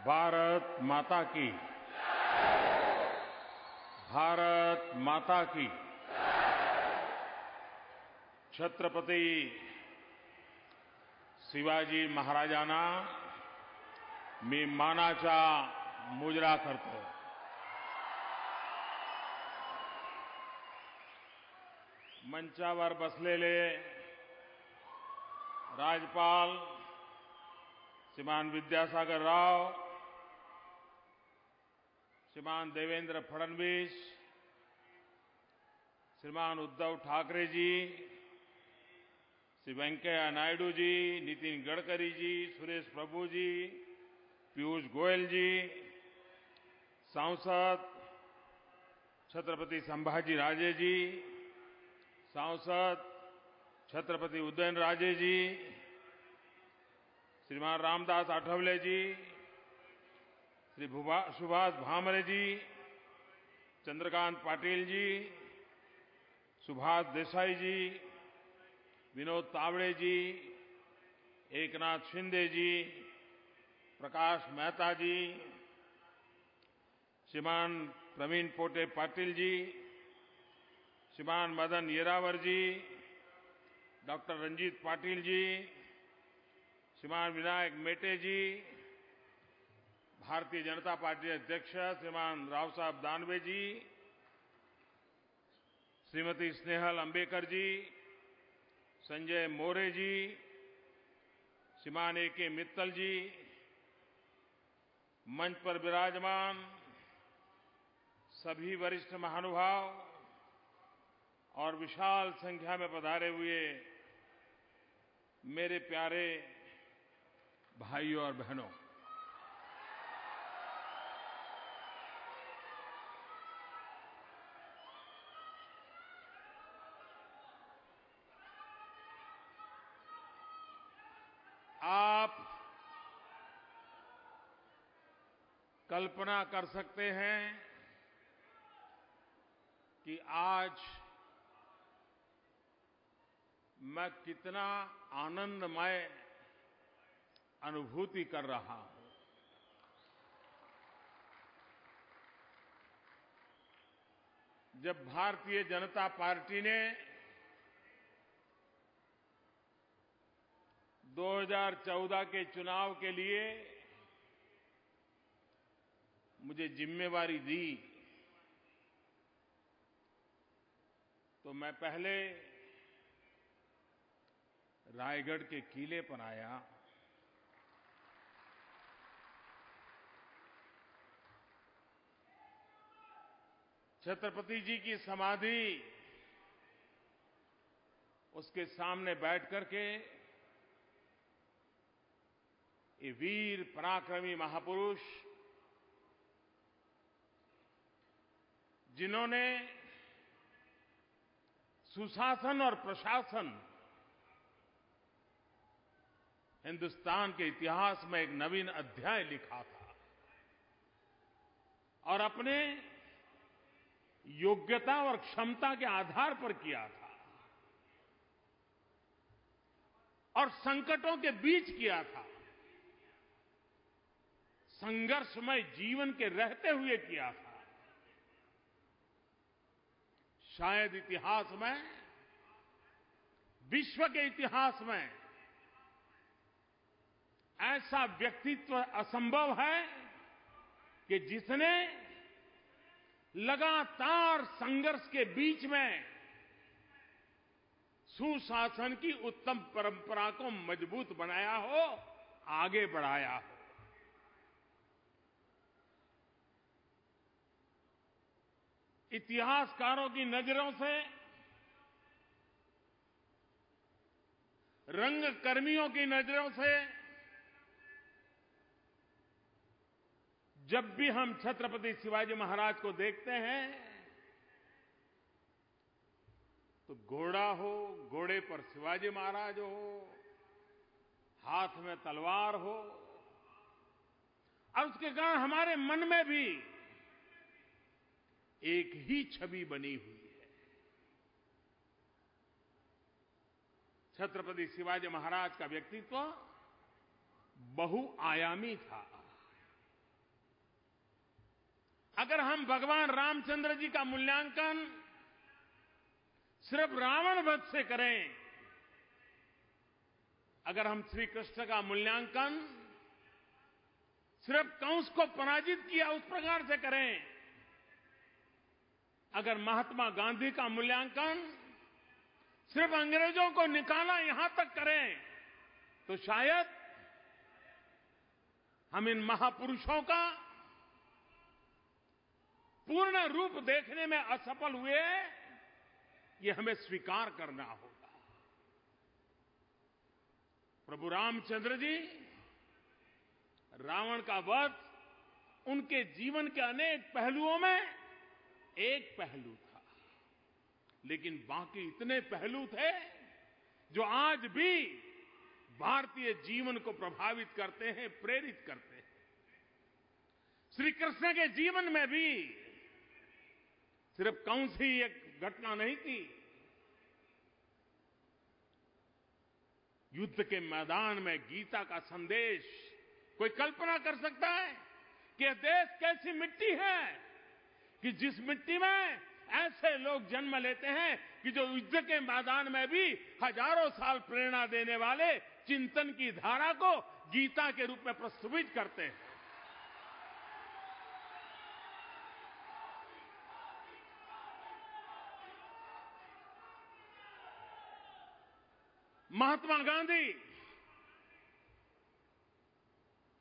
भारत माता की। भारत माता की। छत्रपति शिवाजी महाराजांना मी मानाचा मुजरा करतो। मंचावर बसलेले राज्यपाल श्रीमान विद्यासागर राव, श्रीमान देवेंद्र फडणवीस, श्रीमान उद्धव ठाकरे जी, श्री वेंकैया नायडू जी, नितिन गडकरी जी, सुरेश प्रभु जी, पीयूष गोयल जी, सांसद छत्रपति संभाजी राजे जी, सांसद छत्रपति उदयन राजे जी, श्रीमान रामदास आठवले जी, श्री सुभाष भामरे जी, चंद्रकांत पाटिल जी, सुभाष देसाई जी, विनोद तावड़े जी, एकनाथ शिंदे जी, प्रकाश मेहता जी, श्रीमान प्रवीण पोटे पाटिल जी, श्रीमान मदन येरावर जी, डॉक्टर रंजीत पाटिल जी, श्रीमान विनायक मेटे जी, भारतीय जनता पार्टी अध्यक्ष श्रीमान राव साहब दानवे जी, श्रीमती स्नेहल अंबेकर जी, संजय मोरे जी, श्रीमान ए.के. मित्तल जी, मंच पर विराजमान सभी वरिष्ठ महानुभाव और विशाल संख्या में पधारे हुए मेरे प्यारे भाइयों और बहनों, आप कल्पना कर सकते हैं कि आज मैं कितना आनंदमय अनुभूति कर रहा हूं। जब भारतीय जनता पार्टी ने 2014 के चुनाव के लिए मुझे जिम्मेवारी दी, तो मैं पहले रायगढ़ के किले पर आया। छत्रपति जी की समाधि, उसके सामने बैठ करके ये वीर पराक्रमी महापुरुष, जिन्होंने सुशासन और प्रशासन हिंदुस्तान के इतिहास में एक नवीन अध्याय लिखा था और अपने योग्यता और क्षमता के आधार पर किया था और संकटों के बीच किया था, संघर्षमय जीवन के रहते हुए किया था। शायद इतिहास में, विश्व के इतिहास में ऐसा व्यक्तित्व असंभव है कि जिसने लगातार संघर्ष के बीच में सुशासन की उत्तम परंपरा को मजबूत बनाया हो, आगे बढ़ाया हो। इतिहासकारों की नजरों से, रंगकर्मियों की नजरों से जब भी हम छत्रपति शिवाजी महाराज को देखते हैं तो घोड़ा हो, घोड़े पर शिवाजी महाराज हो, हाथ में तलवार हो, और उसके कारण हमारे मन में भी एक ही छवि बनी हुई है। छत्रपति शिवाजी महाराज का व्यक्तित्व बहुआयामी था। अगर हम भगवान रामचंद्र जी का मूल्यांकन सिर्फ रावण वध से करें, अगर हम श्री कृष्ण का मूल्यांकन सिर्फ कंस को पराजित किया उस प्रकार से करें, अगर महात्मा गांधी का मूल्यांकन सिर्फ अंग्रेजों को निकाला यहां तक करें, तो शायद हम इन महापुरुषों का पूर्ण रूप देखने में असफल हुए, ये हमें स्वीकार करना होगा। प्रभु रामचंद्र जी, रावण का वध उनके जीवन के अनेक पहलुओं में एक पहलू था, लेकिन बाकी इतने पहलू थे जो आज भी भारतीय जीवन को प्रभावित करते हैं, प्रेरित करते हैं। श्री कृष्ण के जीवन में भी सिर्फ कंस ही एक घटना नहीं थी। युद्ध के मैदान में गीता का संदेश, कोई कल्पना कर सकता है कि यह देश कैसी मिट्टी है कि जिस मिट्टी में ऐसे लोग जन्म लेते हैं कि जो युद्ध के मैदान में भी हजारों साल प्रेरणा देने वाले चिंतन की धारा को गीता के रूप में प्रस्तुत करते हैं। महात्मा गांधी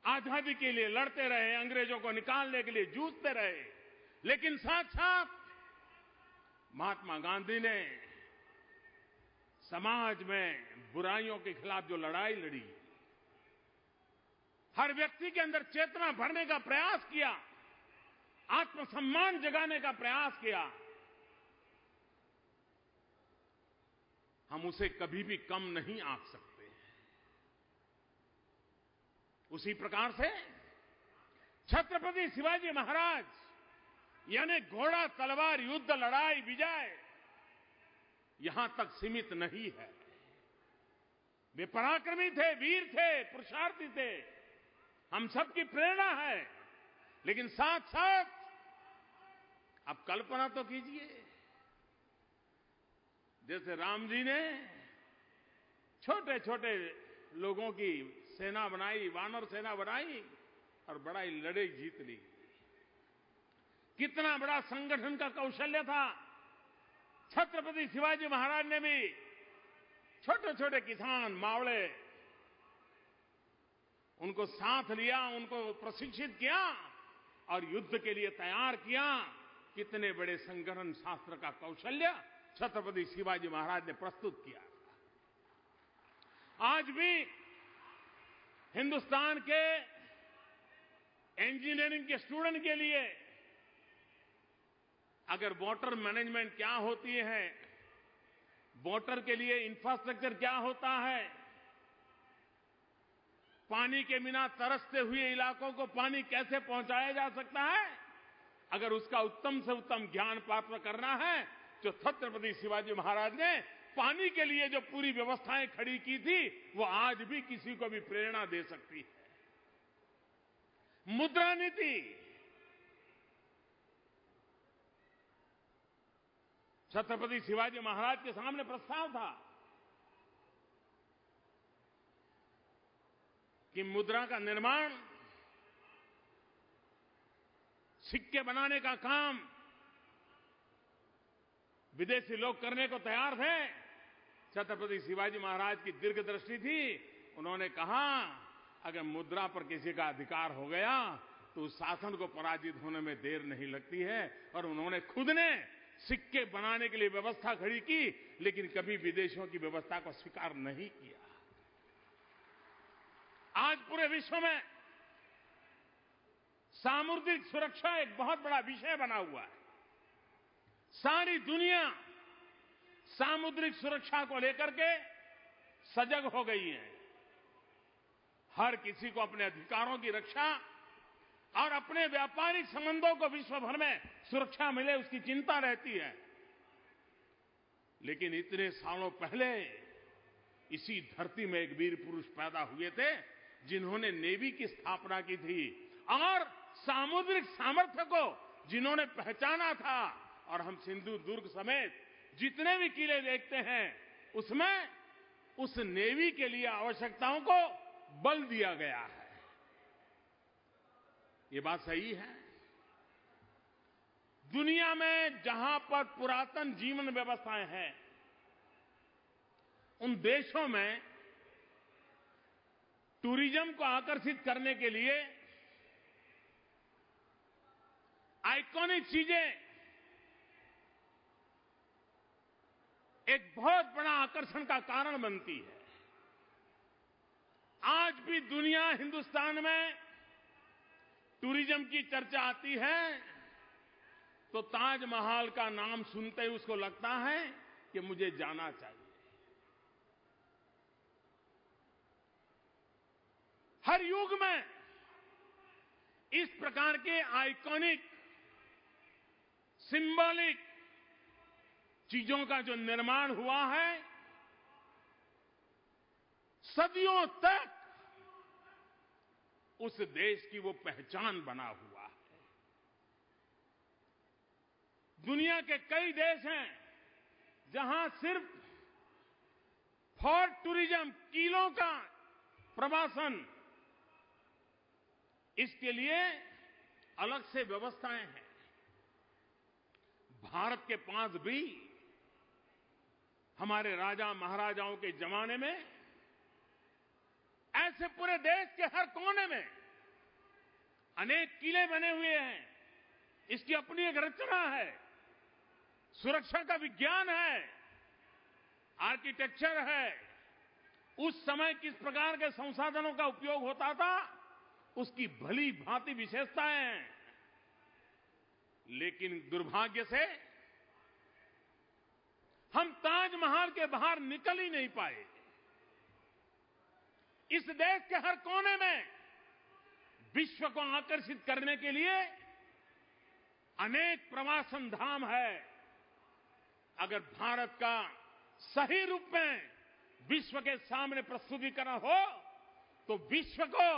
आजादी के लिए लड़ते रहे, अंग्रेजों को निकालने के लिए जूझते रहे, लेकिन साथ साथ महात्मा गांधी ने समाज में बुराइयों के खिलाफ जो लड़ाई लड़ी, हर व्यक्ति के अंदर चेतना भरने का प्रयास किया, आत्मसम्मान जगाने का प्रयास किया, हम उसे कभी भी कम नहीं आंक सकते। उसी प्रकार से छत्रपति शिवाजी महाराज यानी घोड़ा तलवार युद्ध लड़ाई विजय यहां तक सीमित नहीं है। वे पराक्रमी थे, वीर थे, पुरुषार्थी थे, हम सबकी प्रेरणा है। लेकिन साथ साथ आप कल्पना तो कीजिए, जैसे राम जी ने छोटे छोटे लोगों की सेना बनाई, वानर सेना बनाई और बड़ा ही लड़ाई जीत ली। कितना बड़ा संगठन का कौशल्य था। छत्रपति शिवाजी महाराज ने भी छोटे छोटे किसान, मावड़े, उनको साथ लिया, उनको प्रशिक्षित किया और युद्ध के लिए तैयार किया। कितने बड़े संगठन शास्त्र का कौशल्य छत्रपति शिवाजी महाराज ने प्रस्तुत किया। आज भी हिंदुस्तान के इंजीनियरिंग के स्टूडेंट के लिए अगर वाटर मैनेजमेंट क्या होती है, वाटर के लिए इंफ्रास्ट्रक्चर क्या होता है, पानी के बिना तरसते हुए इलाकों को पानी कैसे पहुंचाया जा सकता है, अगर उसका उत्तम से उत्तम ज्ञान प्राप्त करना है, जो छत्रपति शिवाजी महाराज ने पानी के लिए जो पूरी व्यवस्थाएं खड़ी की थी, वो आज भी किसी को भी प्रेरणा दे सकती है। मुद्रा नीति, छत्रपति शिवाजी महाराज के सामने प्रस्ताव था कि मुद्रा का निर्माण, सिक्के बनाने का काम विदेशी लोग करने को तैयार थे। छत्रपति शिवाजी महाराज की दीर्घ दृष्टि थी। उन्होंने कहा अगर मुद्रा पर किसी का अधिकार हो गया तो उस शासन को पराजित होने में देर नहीं लगती है। और उन्होंने खुद ने सिक्के बनाने के लिए व्यवस्था खड़ी की, लेकिन कभी विदेशियों की व्यवस्था को स्वीकार नहीं किया। आज पूरे विश्व में सामुद्रिक सुरक्षा एक बहुत बड़ा विषय बना हुआ है। सारी दुनिया सामुद्रिक सुरक्षा को लेकर के सजग हो गई है। हर किसी को अपने अधिकारों की रक्षा और अपने व्यापारिक संबंधों को विश्व भर में सुरक्षा मिले, उसकी चिंता रहती है। लेकिन इतने सालों पहले इसी धरती में एक वीर पुरुष पैदा हुए थे जिन्होंने नेवी की स्थापना की थी और सामुद्रिक सामर्थ्य को जिन्होंने पहचाना था, और हम सिंधु दुर्ग समेत जितने भी किले देखते हैं उसमें उस नेवी के लिए आवश्यकताओं को बल दिया गया है। ये बात सही है। दुनिया में जहां पर पुरातन जीवन व्यवस्थाएं हैं, उन देशों में टूरिज्म को आकर्षित करने के लिए आइकॉनिक चीजें एक बहुत बड़ा आकर्षण का कारण बनती है। आज भी दुनिया, हिंदुस्तान में टूरिज्म की चर्चा आती है तो ताजमहल का नाम सुनते ही उसको लगता है कि मुझे जाना चाहिए। हर युग में इस प्रकार के आइकॉनिक, सिंबॉलिक चीजों का जो निर्माण हुआ है, सदियों तक उस देश की वो पहचान बना हुआ है। दुनिया के कई देश हैं जहां सिर्फ फॉर टूरिज्म, किलों का प्रवासन, इसके लिए अलग से व्यवस्थाएं हैं। भारत के पास भी हमारे राजा महाराजाओं के जमाने में ऐसे पूरे देश के हर कोने में अनेक किले बने हुए हैं। इसकी अपनी एक रचना है, सुरक्षा का विज्ञान है, आर्किटेक्चर है। उस समय किस प्रकार के संसाधनों का उपयोग होता था, उसकी भली भांति विशेषताएं हैं। लेकिन दुर्भाग्य से हम ताजमहल के बाहर निकल ही नहीं पाए। इस देश के हर कोने में विश्व को आकर्षित करने के लिए अनेक प्रवासन धाम है। अगर भारत का सही रूप में विश्व के सामने प्रस्तुतिकरण हो तो विश्व को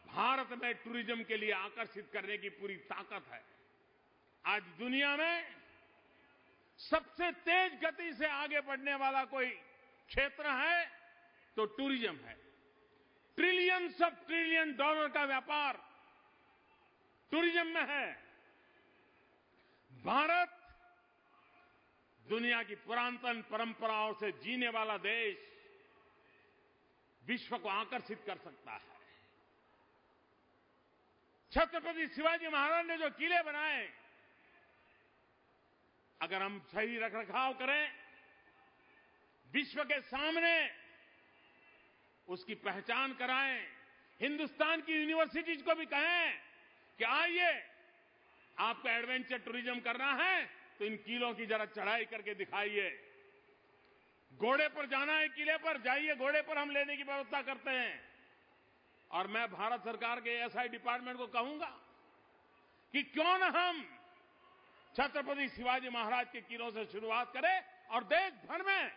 भारत में टूरिज्म के लिए आकर्षित करने की पूरी ताकत है। आज दुनिया में सबसे तेज गति से आगे बढ़ने वाला कोई क्षेत्र है तो टूरिज्म है। ट्रिलियंस ऑफ ट्रिलियन डॉलर का व्यापार टूरिज्म में है। भारत दुनिया की पुरातन परंपराओं से जीने वाला देश विश्व को आकर्षित कर सकता है। छत्रपति शिवाजी महाराज ने जो किले बनाए, अगर हम सही रखरखाव करें, विश्व के सामने उसकी पहचान कराएं, हिंदुस्तान की यूनिवर्सिटीज को भी कहें कि आइए, आपको एडवेंचर टूरिज्म करना है तो इन किलों की जरा चढ़ाई करके दिखाइए। घोड़े पर जाना है, किले पर जाइए, घोड़े पर हम लेने की व्यवस्था करते हैं। और मैं भारत सरकार के एसआई डिपार्टमेंट को कहूंगा कि क्यों न हम छत्रपति शिवाजी महाराज के किलों से शुरुआत करें और देश भर में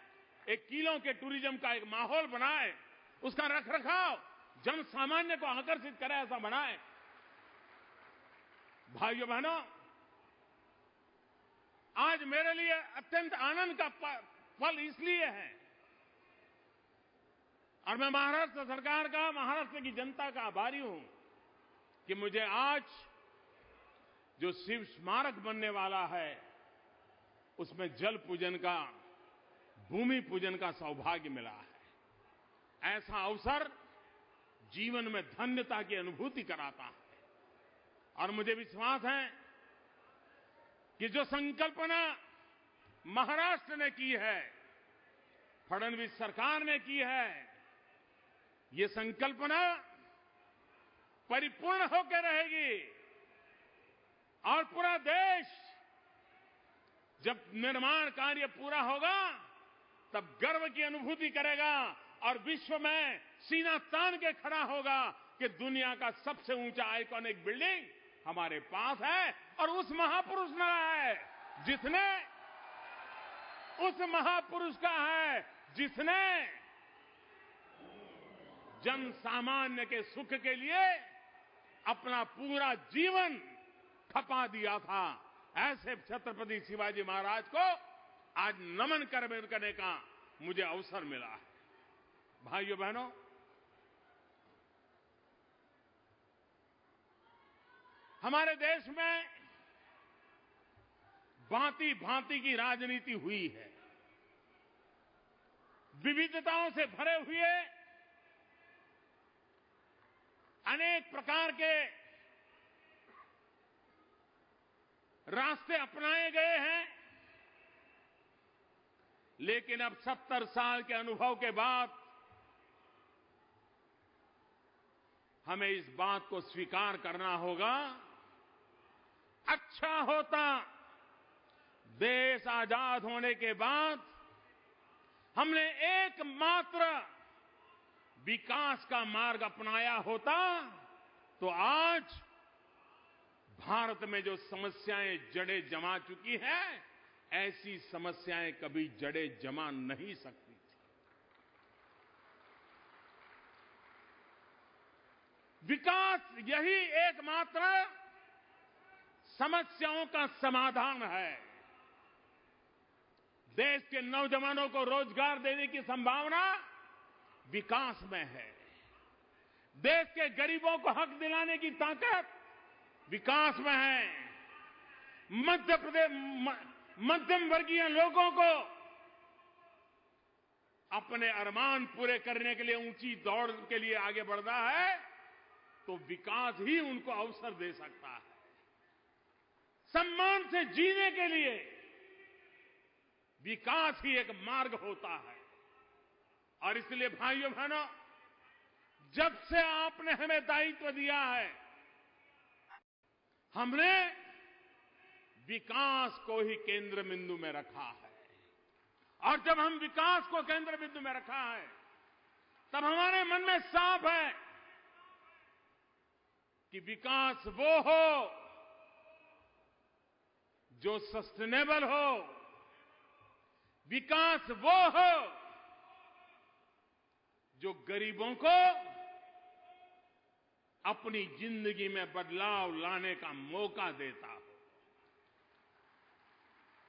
एक किलों के टूरिज्म का एक माहौल बनाए, उसका रखरखाव जन सामान्य को आकर्षित करे, ऐसा बनाए। भाइयों बहनों, आज मेरे लिए अत्यंत आनंद का पल इसलिए है, और मैं महाराष्ट्र सरकार का, महाराष्ट्र की जनता का आभारी हूं कि मुझे आज जो शिव स्मारक बनने वाला है उसमें जल पूजन का, भूमि पूजन का सौभाग्य मिला है। ऐसा अवसर जीवन में धन्यता की अनुभूति कराता है। और मुझे विश्वास है कि जो संकल्पना महाराष्ट्र ने की है, फडणवीस सरकार ने की है, ये संकल्पना परिपूर्ण होकर रहेगी। और पूरा देश जब निर्माण कार्य पूरा होगा तब गर्व की अनुभूति करेगा और विश्व में सीना तान के खड़ा होगा कि दुनिया का सबसे ऊंचा आइकॉनिक बिल्डिंग हमारे पास है। और उस महापुरुष ने है जिसने, उस महापुरुष का है जिसने जन सामान्य के सुख के लिए अपना पूरा जीवन खपा दिया था, ऐसे छत्रपति शिवाजी महाराज को आज नमन करने का मुझे अवसर मिला है। भाइयों बहनों, हमारे देश में भांति भांति की राजनीति हुई है। विविधताओं से भरे हुए अनेक प्रकार के रास्ते अपनाए गए हैं, लेकिन अब 70 साल के अनुभव के बाद हमें इस बात को स्वीकार करना होगा, अच्छा होता देश आजाद होने के बाद हमने एकमात्र विकास का मार्ग अपनाया होता, तो आज भारत में जो समस्याएं जड़ें जमा चुकी हैं, ऐसी समस्याएं कभी जड़ें जमा नहीं सकती थी। विकास यही एकमात्र समस्याओं का समाधान है। देश के नौजवानों को रोजगार देने की संभावना विकास में है। देश के गरीबों को हक दिलाने की ताकत विकास में है। मध्यम वर्गीय लोगों को अपने अरमान पूरे करने के लिए, ऊंची दौड़ के लिए आगे बढ़ना है, तो विकास ही उनको अवसर दे सकता है। सम्मान से जीने के लिए विकास ही एक मार्ग होता है। और इसलिए भाइयों बहनों, जब से आपने हमें दायित्व दिया है, हमने विकास को ही केंद्र बिंदु में रखा है। और जब हम विकास को केंद्र बिंदु में रखा है, तब हमारे मन में साफ है कि विकास वो हो जो सस्टेनेबल हो, विकास वो हो जो गरीबों को अपनी जिंदगी में बदलाव लाने का मौका देता हो,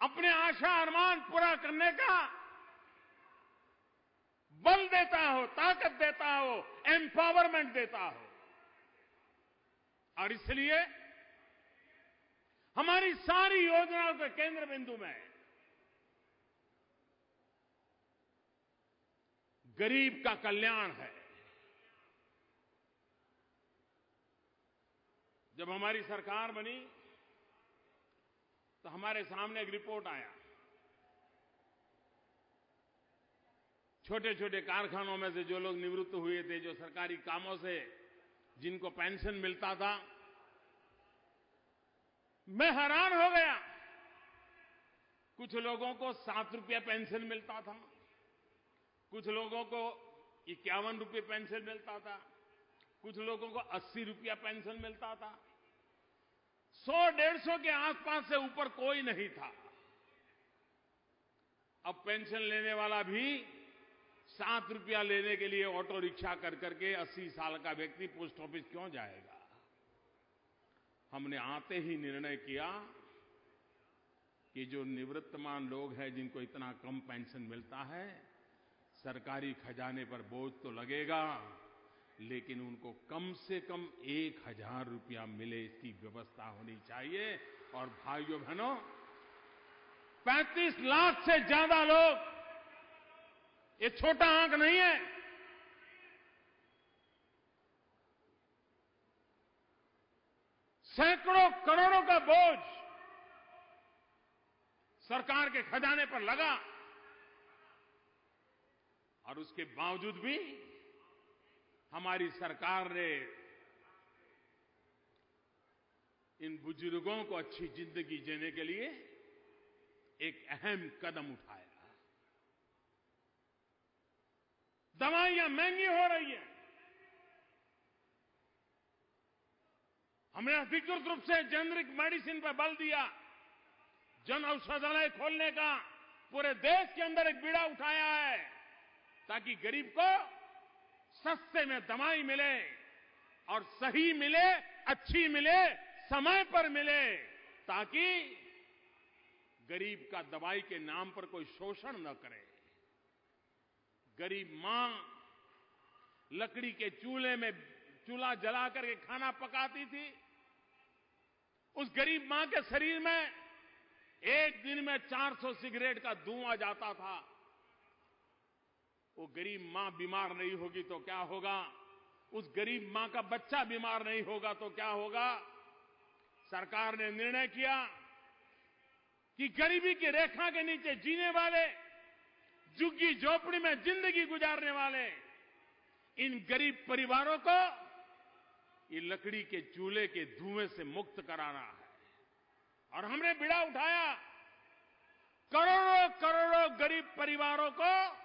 अपने आशा अरमान पूरा करने का बल देता हो, ताकत देता हो, एम्पावरमेंट देता हो। और इसलिए हमारी सारी योजनाओं के केंद्र बिंदु में गरीब का कल्याण है। जब हमारी सरकार बनी तो हमारे सामने एक रिपोर्ट आया। छोटे छोटे कारखानों में से जो लोग निवृत्त हुए थे, जो सरकारी कामों से जिनको पेंशन मिलता था, मैं हैरान हो गया। कुछ लोगों को 7 रुपया पेंशन मिलता था, कुछ लोगों को 51 रुपये पेंशन मिलता था, कुछ लोगों को 80 रुपया पेंशन मिलता था। 100-150 के आसपास से ऊपर कोई नहीं था। अब पेंशन लेने वाला भी 7 रुपया लेने के लिए ऑटो रिक्शा कर करके 80 साल का व्यक्ति पोस्ट ऑफिस क्यों जाएगा? हमने आते ही निर्णय किया कि जो निवृत्तमान लोग हैं, जिनको इतना कम पेंशन मिलता है, सरकारी खजाने पर बोझ तो लगेगा, लेकिन उनको कम से कम 1000 रुपया मिले, इसकी व्यवस्था होनी चाहिए। और भाइयों बहनों, 35 लाख से ज्यादा लोग, ये छोटा आंक नहीं है, सैकड़ों करोड़ों का बोझ सरकार के खजाने पर लगा। और उसके बावजूद भी हमारी सरकार ने इन बुजुर्गों को अच्छी जिंदगी जीने के लिए एक अहम कदम उठाया। दवाइयां महंगी हो रही हैं, हमने अधिकृत रूप से जेनरिक मेडिसिन पर बल दिया। जन औषधालय खोलने का पूरे देश के अंदर एक बीड़ा उठाया है, ताकि गरीब को सस्ते में दवाई मिले, और सही मिले, अच्छी मिले, समय पर मिले, ताकि गरीब का दवाई के नाम पर कोई शोषण न करे। गरीब मां लकड़ी के चूल्हे में चूल्हा जला करके खाना पकाती थी। उस गरीब मां के शरीर में एक दिन में 400 सिगरेट का धुआं जाता था। वो गरीब मां बीमार नहीं होगी तो क्या होगा? उस गरीब मां का बच्चा बीमार नहीं होगा तो क्या होगा? सरकार ने निर्णय किया कि गरीबी की रेखा के नीचे जीने वाले, झुग्गी झोपड़ी में जिंदगी गुजारने वाले इन गरीब परिवारों को ये लकड़ी के चूल्हे के धुएं से मुक्त कराना है। और हमने बीड़ा उठाया, करोड़ों करोड़ों गरीब परिवारों को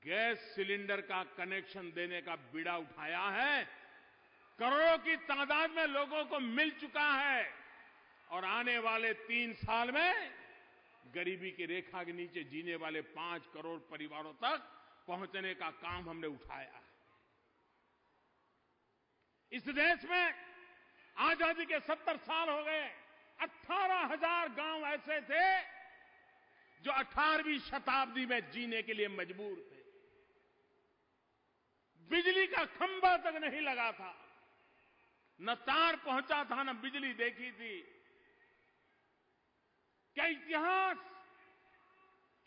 गैस सिलेंडर का कनेक्शन देने का बीड़ा उठाया है। करोड़ों की तादाद में लोगों को मिल चुका है और आने वाले 3 साल में गरीबी की रेखा के नीचे जीने वाले 5 करोड़ परिवारों तक पहुंचने का काम हमने उठाया है। इस देश में आजादी के 70 साल हो गए। 18,000 गांव ऐसे थे जो 18वीं शताब्दी में जीने के लिए मजबूर थे। बिजली का खंभा तक नहीं लगा था, न तार पहुंचा था, न बिजली देखी थी। क्या इतिहास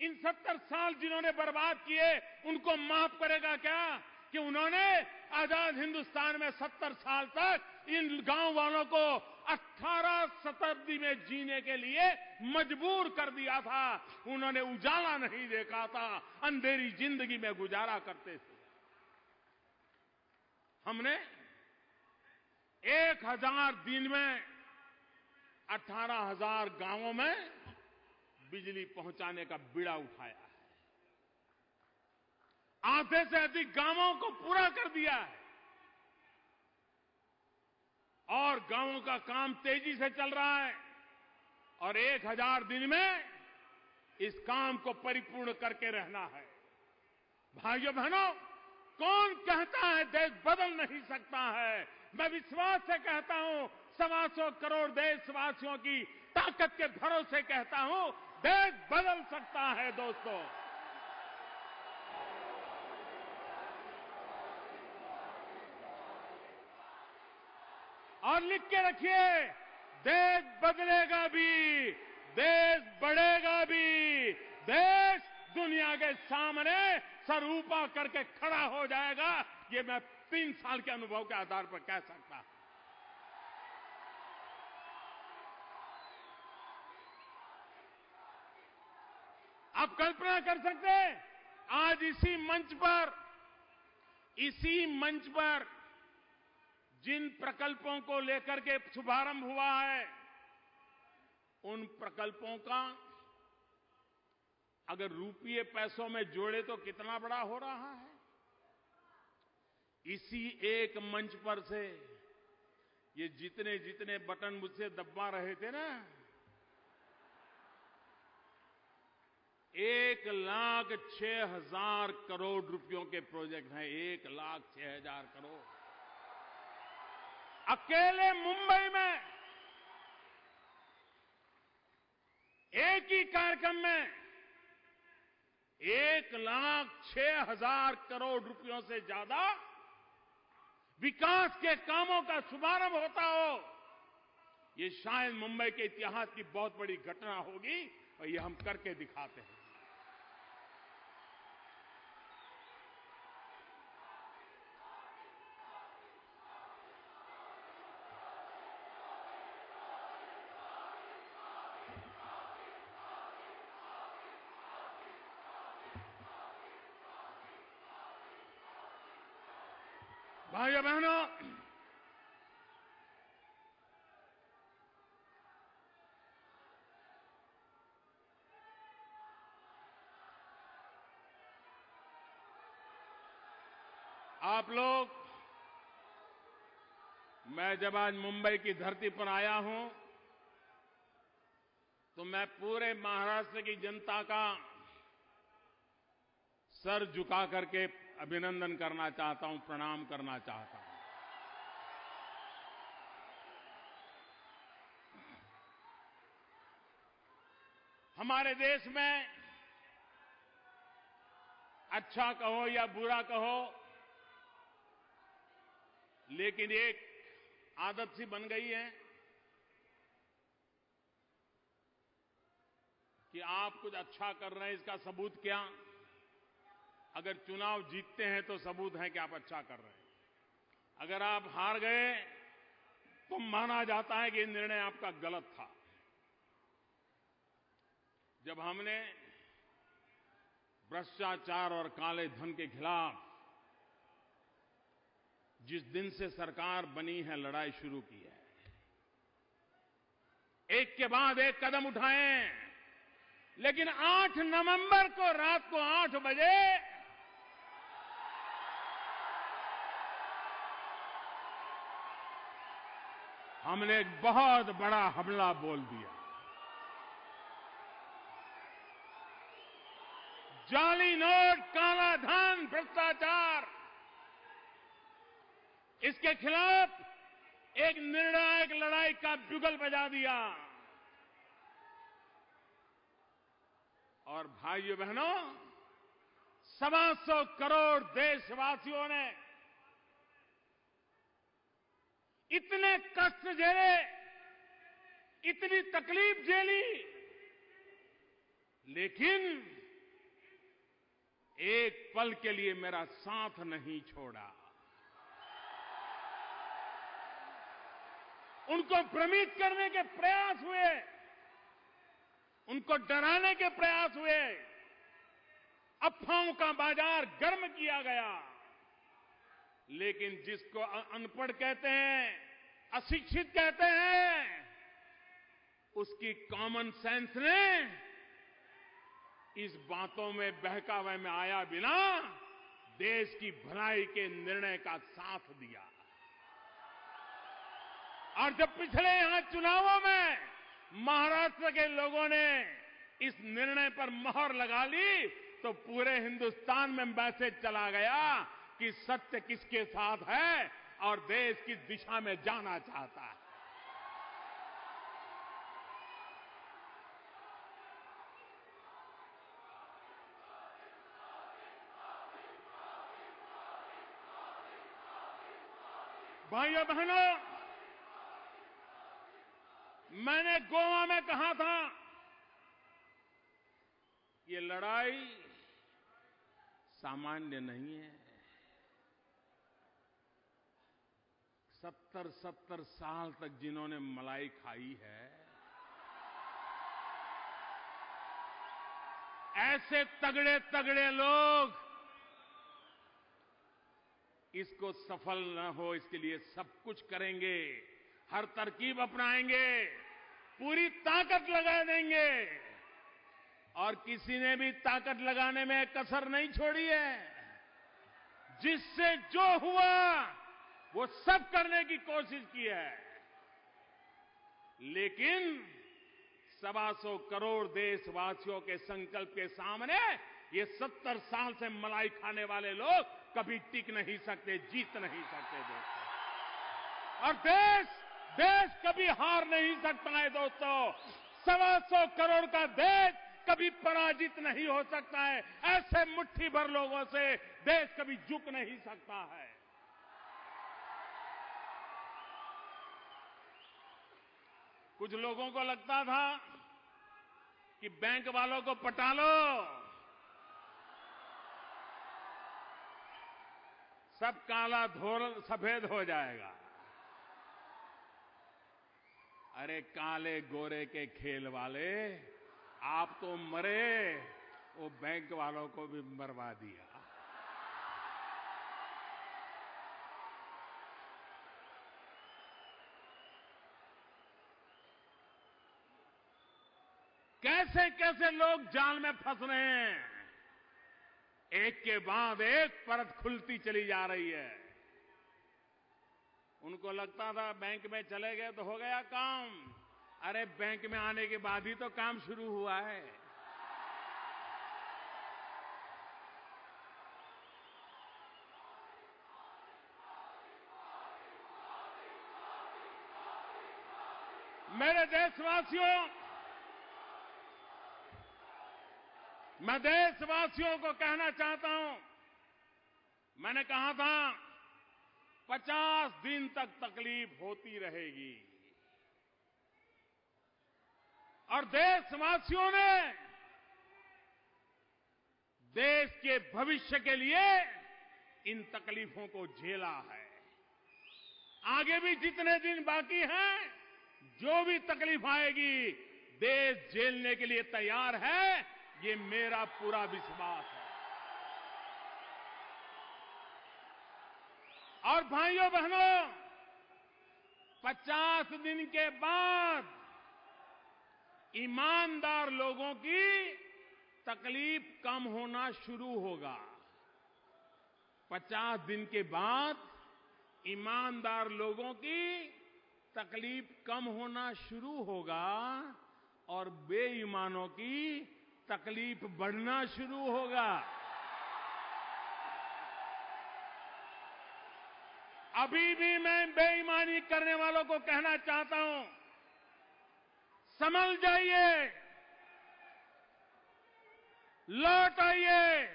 इन 70 साल जिन्होंने बर्बाद किए उनको माफ करेगा क्या? कि उन्होंने आजाद हिंदुस्तान में 70 साल तक इन गांव वालों को 18 शताब्दी में जीने के लिए मजबूर कर दिया था। उन्होंने उजाला नहीं देखा था, अंधेरी जिंदगी में गुजारा करते थे। हमने 1000 दिन में 18,000 गांवों में बिजली पहुंचाने का बीड़ा उठाया है। आधे से अधिक गांवों को पूरा कर दिया है और गांवों का काम तेजी से चल रहा है और 1000 दिन में इस काम को परिपूर्ण करके रहना है। भाइयों बहनों, कौन कहता है देश बदल नहीं सकता है? मैं विश्वास से कहता हूं, 125 करोड़ देशवासियों की ताकत के भरोसे कहता हूं, देश बदल सकता है। दोस्तों, और लिख के रखिए, देश बदलेगा भी, देश बढ़ेगा भी, देश दुनिया के सामने सर ऊपर करके खड़ा हो जाएगा। ये मैं 3 साल के अनुभव के आधार पर कह सकता हूं। आप कल्पना कर सकते हैं, आज इसी मंच पर जिन प्रकल्पों को लेकर के शुभारंभ हुआ है, उन प्रकल्पों का अगर रुपये पैसों में जोड़े तो कितना बड़ा हो रहा है। इसी एक मंच पर से ये जितने जितने बटन मुझसे दबा रहे थे ना, 1,06,000 करोड़ रुपयों के प्रोजेक्ट हैं। 1,06,000 करोड़ अकेले मुंबई में एक ही कार्यक्रम में 1,06,000 करोड़ रुपयों से ज्यादा विकास के कामों का शुभारंभ होता हो। ये शायद मुंबई के इतिहास की बहुत बड़ी घटना होगी और ये हम करके दिखाते हैं। भाइयों बहनों, आप लोग, मैं जब आज मुंबई की धरती पर आया हूं तो मैं पूरे महाराष्ट्र की जनता का सर झुका करके अभिनंदन करना चाहता हूं, प्रणाम करना चाहता हूं। हमारे देश में अच्छा कहो या बुरा कहो, लेकिन एक आदत सी बन गई है कि आप कुछ अच्छा कर रहे हैं, इसका सबूत क्या? अगर चुनाव जीतते हैं तो सबूत है कि आप अच्छा कर रहे हैं। अगर आप हार गए तो माना जाता है कि ये निर्णय आपका गलत था। जब हमने भ्रष्टाचार और काले धन के खिलाफ जिस दिन से सरकार बनी है लड़ाई शुरू की है, एक के बाद एक कदम उठाए, लेकिन 8 नवंबर को रात को 8 बजे हमने एक बहुत बड़ा हमला बोल दिया। जाली नोट, काला धन, भ्रष्टाचार, इसके खिलाफ एक निर्णायक लड़ाई का बिगुल बजा दिया। और भाइयों बहनों, 125 करोड़ देशवासियों ने इतने कष्ट झेले, इतनी तकलीफ झेली, लेकिन एक पल के लिए मेरा साथ नहीं छोड़ा। उनको भ्रमित करने के प्रयास हुए, उनको डराने के प्रयास हुए, अफवाहों का बाजार गर्म किया गया, लेकिन जिसको अनपढ़ कहते हैं, अशिक्षित कहते हैं, उसकी कॉमन सेंस ने इस बातों में बहकावे में आया बिना देश की भलाई के निर्णय का साथ दिया। और जब पिछले यहां चुनावों में महाराष्ट्र के लोगों ने इस निर्णय पर मोहर लगा ली, तो पूरे हिंदुस्तान में मैसेज चला गया कि सत्य किसके साथ है और देश किस दिशा में जाना चाहता है। भाइयों बहनों, मैंने गोवा में कहा था, ये लड़ाई सामान्य नहीं है। 70 साल तक जिन्होंने मलाई खाई है, ऐसे तगड़े तगड़े लोग इसको सफल न हो इसके लिए सब कुछ करेंगे, हर तरकीब अपनाएंगे, पूरी ताकत लगा देंगे, और किसी ने भी ताकत लगाने में कसर नहीं छोड़ी है। जिससे जो हुआ वो सब करने की कोशिश की है, लेकिन 125 करोड़ देशवासियों के संकल्प के सामने ये 70 साल से मलाई खाने वाले लोग कभी टिक नहीं सकते, जीत नहीं सकते दोस्तों। और देश कभी हार नहीं सकता है दोस्तों। 125 करोड़ का देश कभी पराजित नहीं हो सकता है। ऐसे मुट्ठी भर लोगों से देश कभी झुक नहीं सकता है। कुछ लोगों को लगता था कि बैंक वालों को पटा लो, सब काला सफेद हो जाएगा। अरे काले गोरे के खेल वाले, आप तो मरे, वो बैंक वालों को भी मरवा दिया। कैसे कैसे लोग जाल में फंस रहे हैं। एक के बाद एक परत खुलती चली जा रही है। उनको लगता था बैंक में चले गए तो हो गया काम। अरे बैंक में आने के बाद ही तो काम शुरू हुआ है। मेरे देशवासियों, मैं देशवासियों को कहना चाहता हूं, मैंने कहा था 50 दिन तक तकलीफ होती रहेगी और देशवासियों ने देश के भविष्य के लिए इन तकलीफों को झेला है। आगे भी जितने दिन बाकी हैं, जो भी तकलीफ आएगी, देश झेलने के लिए तैयार है, ये मेरा पूरा विश्वास है। और भाइयों बहनों, 50 दिन के बाद ईमानदार लोगों की तकलीफ कम होना शुरू होगा। 50 दिन के बाद ईमानदार लोगों की तकलीफ कम होना शुरू होगा और बेईमानों की तकलीफ बढ़ना शुरू होगा। अभी भी मैं बेईमानी करने वालों को कहना चाहता हूं, संभल जाइए, लौट आइए,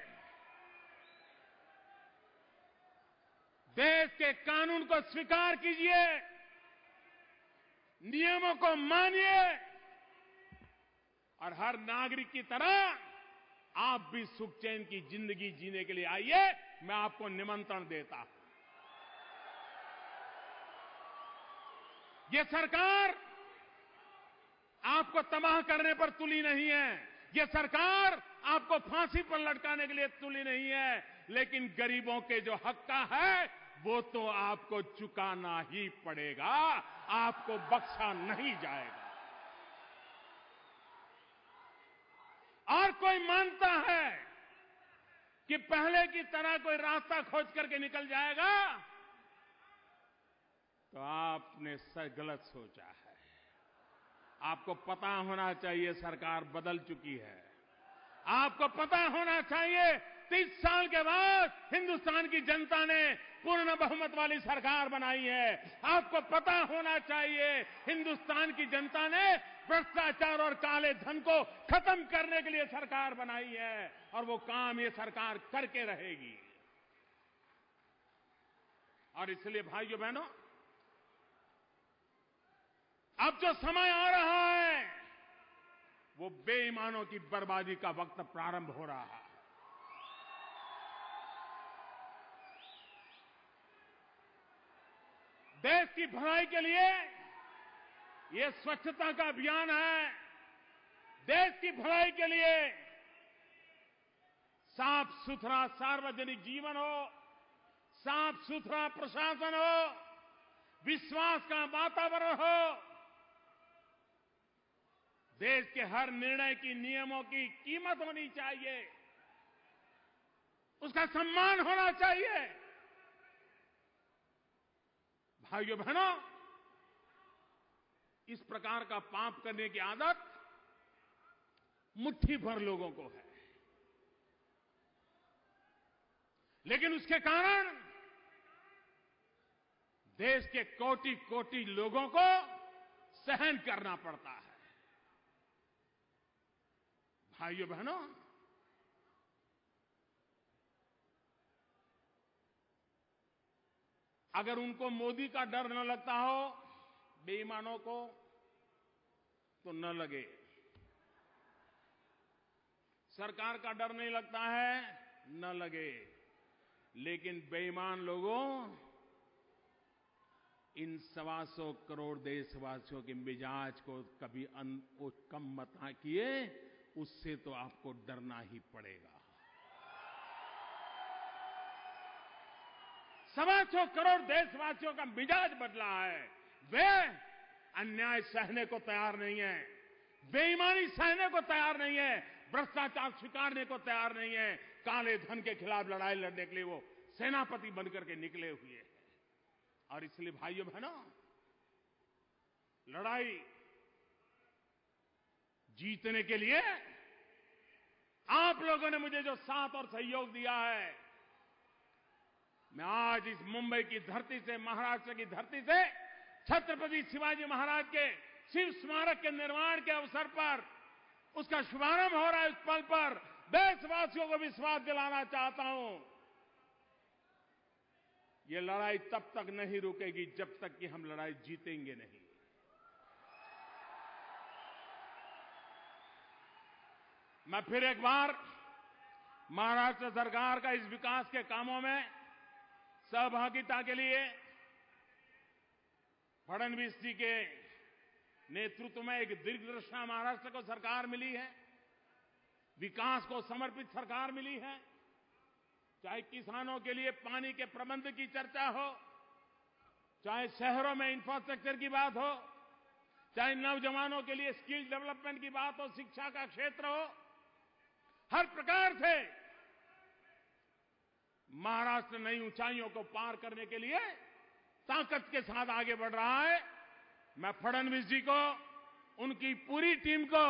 देश के कानून को स्वीकार कीजिए, नियमों को मानिए और हर नागरिक की तरह आप भी सुख चैन की जिंदगी जीने के लिए आइए। मैं आपको निमंत्रण देता हूं। ये सरकार आपको तबाह करने पर तुली नहीं है, ये सरकार आपको फांसी पर लटकाने के लिए तुली नहीं है, लेकिन गरीबों के जो हक का है वो तो आपको चुकाना ही पड़ेगा, आपको बख्शा नहीं जाएगा। और कोई मानता है कि पहले की तरह कोई रास्ता खोज करके निकल जाएगा, तो आपने गलत सोचा है। आपको पता होना चाहिए सरकार बदल चुकी है। आपको पता होना चाहिए 30 साल के बाद हिंदुस्तान की जनता ने पूर्ण बहुमत वाली सरकार बनाई है। आपको पता होना चाहिए हिंदुस्तान की जनता ने भ्रष्टाचार और काले धन को खत्म करने के लिए सरकार बनाई है और वो काम ये सरकार करके रहेगी। और इसलिए भाइयों बहनों, अब जो समय आ रहा है वो बेईमानों की बर्बादी का वक्त प्रारंभ हो रहा है। देश की भलाई के लिए ये स्वच्छता का अभियान है। देश की भलाई के लिए साफ सुथरा सार्वजनिक जीवन हो, साफ सुथरा प्रशासन हो, विश्वास का वातावरण हो, देश के हर निर्णय की नियमों की कीमत होनी चाहिए, उसका सम्मान होना चाहिए। भाइयों बहनों, इस प्रकार का पाप करने की आदत मुट्ठी भर लोगों को है, लेकिन उसके कारण देश के कोटि कोटि लोगों को सहन करना पड़ता है। भाइयों बहनों, अगर उनको मोदी का डर न लगता हो, बेईमानों को, तो न लगे। सरकार का डर नहीं लगता है, न लगे, लेकिन बेईमान लोगों, इन 125 करोड़ देशवासियों के मिजाज को कभी कम मत किए, उससे तो आपको डरना ही पड़ेगा। 125 करोड़ देशवासियों का मिजाज बदला है। वे अन्याय सहने को तैयार नहीं है, बेईमानी सहने को तैयार नहीं है, भ्रष्टाचार स्वीकारने को तैयार नहीं है। काले धन के खिलाफ लड़ाई लड़ने के लिए वो सेनापति बनकर के निकले हुए हैं। और इसलिए भाइयों बहनों, लड़ाई जीतने के लिए आप लोगों ने मुझे जो साथ और सहयोग दिया है, मैं आज इस मुंबई की धरती से, महाराष्ट्र की धरती से छत्रपति शिवाजी महाराज के शिव स्मारक के निर्माण के अवसर पर, उसका शुभारंभ हो रहा है, उस पल पर देशवासियों को विश्वास दिलाना चाहता हूं, ये लड़ाई तब तक नहीं रुकेगी जब तक कि हम लड़ाई जीतेंगे नहीं। मैं फिर एक बार महाराष्ट्र सरकार का इस विकास के कामों में सहभागिता के लिए फडणवीस जी के नेतृत्व में एक दीर्घदर्शिता महाराष्ट्र को सरकार मिली है, विकास को समर्पित सरकार मिली है। चाहे किसानों के लिए पानी के प्रबंध की चर्चा हो, चाहे शहरों में इंफ्रास्ट्रक्चर की बात हो, चाहे नौजवानों के लिए स्किल डेवलपमेंट की बात हो, शिक्षा का क्षेत्र हो, हर प्रकार से महाराष्ट्र नई ऊंचाइयों को पार करने के लिए ताकत के साथ आगे बढ़ रहा है। मैं फडणवीस जी को, उनकी पूरी टीम को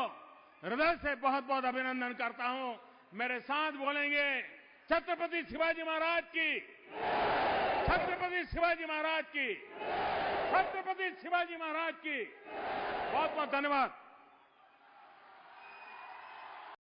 हृदय से बहुत बहुत अभिनंदन करता हूं। मेरे साथ बोलेंगे छत्रपति शिवाजी महाराज की, छत्रपति शिवाजी महाराज की, छत्रपति शिवाजी महाराज की। बहुत बहुत धन्यवाद।